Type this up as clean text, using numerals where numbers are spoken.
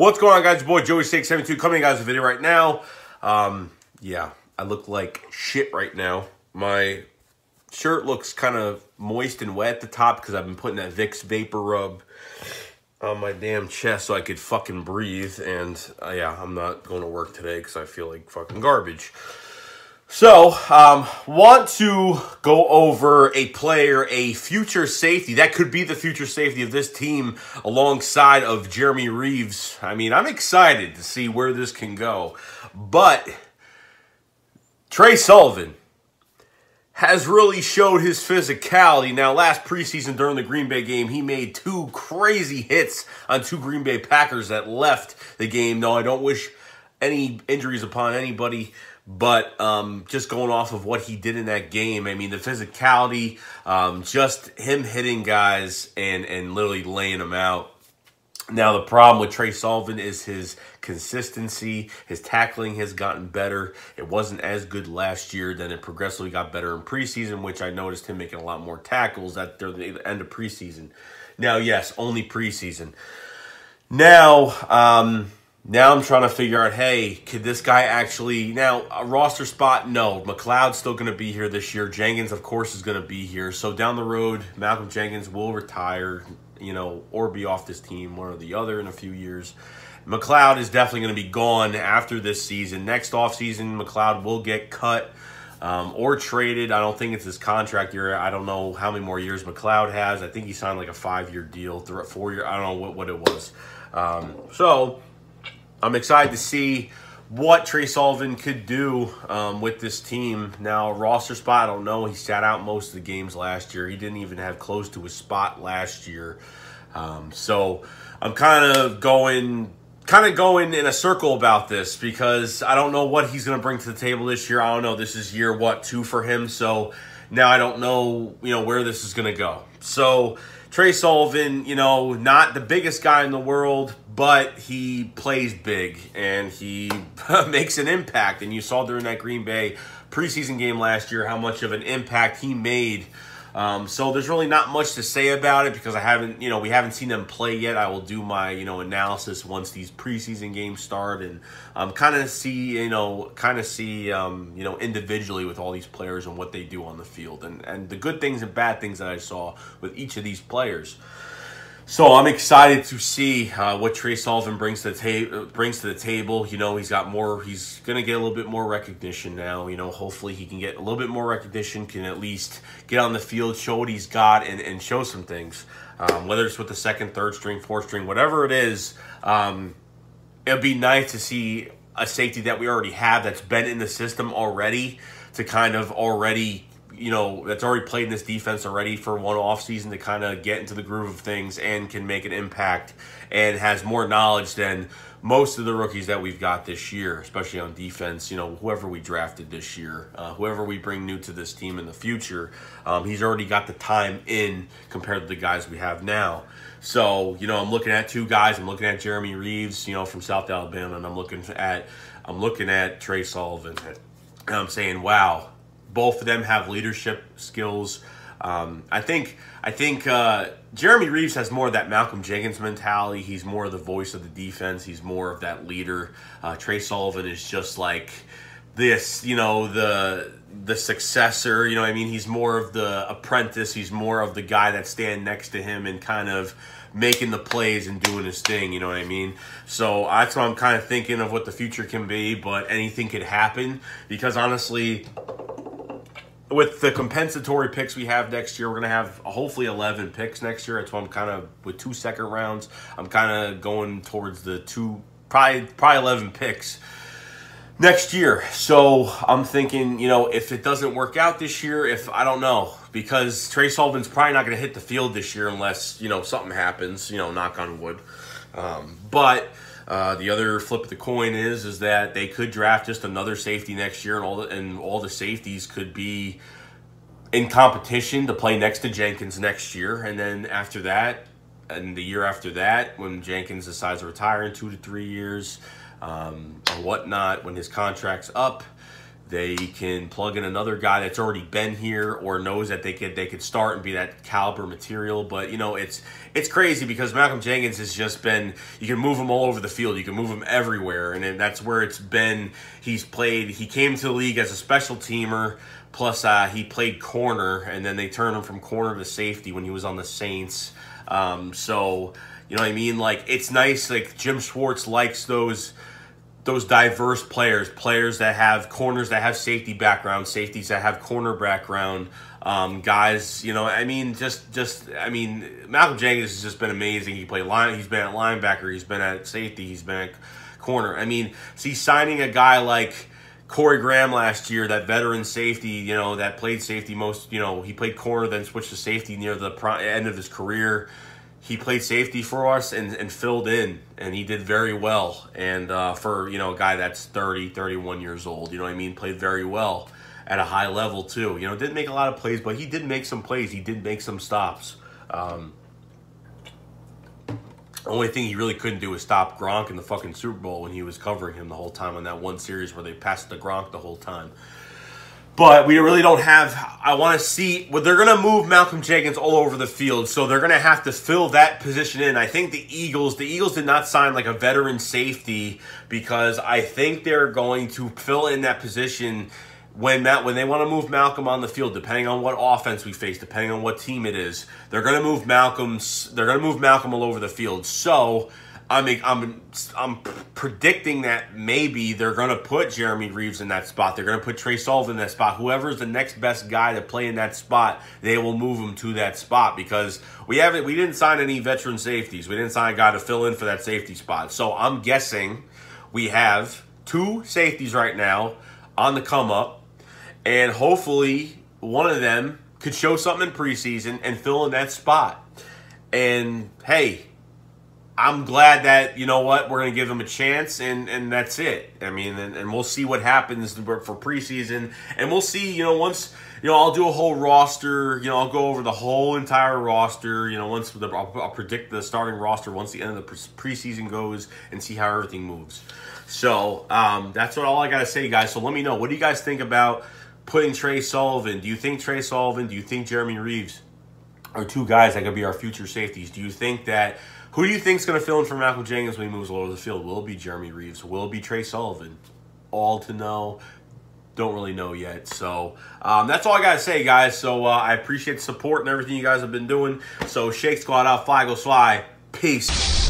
What's going on, guys? Your boy Joey672 coming to you guys with a video right now. Yeah, I look like shit right now. My shirt looks kind of moist and wet at the top because I've been putting that Vicks Vapor Rub on my damn chest so I could fucking breathe. And yeah, I'm not going to work today because I feel like fucking garbage. So, want to go over a player, a future safety. That could be the future safety of this team alongside of Jeremy Reaves. I mean, I'm excited to see where this can go. But Trey Sullivan has really showed his physicality. Now, last preseason during the Green Bay game, he made two crazy hits on two Green Bay Packers that left the game. No, I don't wish any injuries upon anybody. But just going off of what he did in that game, I mean, the physicality, just him hitting guys and literally laying them out. Now, the problem with Trey Sullivan is his consistency. His tackling has gotten better. It wasn't as good last year. Then it progressively got better in preseason, which I noticed him making a lot more tackles at the end of preseason. Now, yes, only preseason. Now I'm trying to figure out, hey, could this guy actually... Now, a roster spot, no. McLeod's still going to be here this year. Jenkins, of course, is going to be here. So down the road, Malcolm Jenkins will retire, you know, or be off this team, one or the other in a few years. McLeod is definitely going to be gone after this season. Next offseason, McLeod will get cut or traded. I don't think it's his contract year. I don't know how many more years McLeod has. I think he signed like a 5-year deal, 4-year. I don't know what it was. So I'm excited to see what Trey Sullivan could do with this team. Now, roster spot, I don't know. He sat out most of the games last year. He didn't even have close to his spot last year. So I'm kind of going in a circle about this because I don't know what he's going to bring to the table this year. I don't know. This is year, 2 for him. So now I don't know, where this is going to go. So Trey Sullivan, not the biggest guy in the world, but he plays big and he makes an impact. And you saw during that Green Bay preseason game last year how much of an impact he made. So there's really not much to say about it because we haven't seen them play yet. I will do my, analysis once these preseason games start and kind of see, individually with all these players and what they do on the field and the good things and bad things that I saw with each of these players. So I'm excited to see what Trey Sullivan brings to the table. He's got more. He's going to get a little bit more recognition now. Hopefully he can get a little bit more recognition. Can at least get on the field, show what he's got, and show some things. Whether it's with the second, third string, fourth string, whatever it is, it'd be nice to see a safety that we already have that's been in the system already to kind of already. That's already played in this defense already for one offseason to kind of get into the groove of things and can make an impact and has more knowledge than most of the rookies that we've got this year, especially on defense. Whoever we drafted this year, whoever we bring new to this team in the future, he's already got the time in compared to the guys we have now. So, I'm looking at two guys. I'm looking at Jeremy Reaves, from South Alabama, and I'm looking at Trey Sullivan. And I'm saying, wow. Both of them have leadership skills. I think Jeremy Reaves has more of that Malcolm Jenkins mentality. He's more of the voice of the defense. He's more of that leader. Trey Sullivan is just like this, the successor. He's more of the apprentice. He's more of the guy that stand next to him and kind of making the plays and doing his thing, So that's what I'm kind of thinking of what the future can be, but anything could happen because honestly, with the compensatory picks we have next year, we're going to have hopefully 11 picks next year. That's why I'm kind of, with 2 second rounds, I'm kind of going towards the probably 11 picks next year. So I'm thinking, if it doesn't work out this year, I don't know, because Trey Sullivan's probably not going to hit the field this year unless, something happens, knock on wood. But the other flip of the coin is that they could draft just another safety next year, and all the safeties could be in competition to play next to Jenkins next year. And then after that, and the year after that, when Jenkins decides to retire in 2 to 3 years or whatnot, when his contract's up, They can plug in another guy that's already been here or knows that they could start and be that caliber material. But, you know, it's crazy because Malcolm Jenkins has just been, you can move him all over the field. You can move him everywhere. And that's where it's been. He came to the league as a special teamer. Plus, he played corner, and then they turned him from corner to safety when he was on the Saints. So, you know what I mean? Like, it's nice. Like, Jim Schwartz likes those diverse players that have corners that have safety background, safeties that have corner background, guys, you know, I mean, I mean, Malcolm Jenkins has just been amazing. He's been at linebacker, he's been at safety, he's been at corner. I mean, see, signing a guy like Corey Graham last year, that veteran safety, you know, that played safety most, you know, he played corner, then switched to safety near the end of his career. He played safety for us and filled in, and he did very well. And for, you know, a guy that's 30, 31 years old, you know what I mean, played very well at a high level too. You know, didn't make a lot of plays, but he did make some plays. He did make some stops. The only thing he really couldn't do was stop Gronk in the fucking Super Bowl when he was covering him the whole time on that one series where they passed to Gronk the whole time. But we really don't have, I want to see, well, they're going to move Malcolm Jenkins all over the field, so they're going to have to fill that position in. I think the Eagles did not sign like a veteran safety because I think they're going to fill in that position when they want to move Malcolm on the field, depending on what offense we face, depending on what team it is. They're going to move Malcolm all over the field. So I'm predicting that maybe they're going to put Jeremy Reaves in that spot. They're going to put Trey Sullivan in that spot. Whoever's the next best guy to play in that spot, they will move him to that spot because we didn't sign any veteran safeties. We didn't sign a guy to fill in for that safety spot. So I'm guessing we have 2 safeties right now on the come up, and hopefully one of them could show something in preseason and fill in that spot. And hey, I'm glad that, you know what, we're going to give him a chance, and that's it. I mean, and we'll see what happens for preseason, and we'll see, you know, once, you know, I'll do a whole roster, you know, I'll go over the whole entire roster, you know, I'll predict the starting roster once the end of the preseason goes and see how everything moves. So, that's all I got to say, guys. So let me know, what do you guys think about putting Trey Sullivan? Do you think Trey Sullivan, do you think Jeremy Reaves are 2 guys that could be our future safeties? Do you think that, who do you think is going to fill in for Malcolm Jenkins when he moves all over the field? Will it be Jeremy Reaves? Will it be Trey Sullivan? All to know. Don't really know yet. So that's all I got to say, guys. So I appreciate the support and everything you guys have been doing. So Shake Squad out, Fly Goes Fly. Peace.